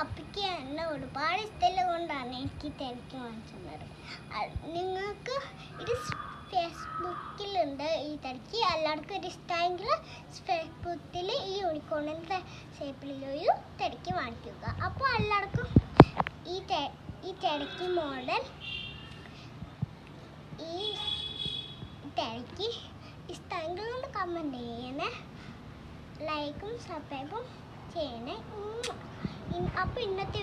പപ്പിക്ക് എന്നെ ഒരുപാട് ഇഷ്ടമുള്ളത് കൊണ്ടാണ് എനിക്ക് തിരക്ക് വാങ്ങിച്ചത്. നിങ്ങൾക്ക് ഇത് ഫേസ്ബുക്കിലുണ്ട് ഈ തിരക്ക്. എല്ലാവർക്കും ഇത് ഇഷ്ടമായെങ്കിൽ ഫേസ്ബുക്കിൽ ഈ യൂണിക്കോണിൻ്റെ ഷേപ്പിലൊരു തിരക്ക് വാങ്ങിക്കുക. അപ്പോൾ എല്ലാവർക്കും ഈ തിരക്ക് മോഡൽ ഈ തിരക്ക് ഇഷ്ടമെങ്കിൽ ഒന്ന് കമൻറ്റ് ചെയ്യണേ, ലൈക്കും സബ്സ്ക്രൈബും ചെയ്യണേ. അപ്പോൾ ഇന്നത്തെ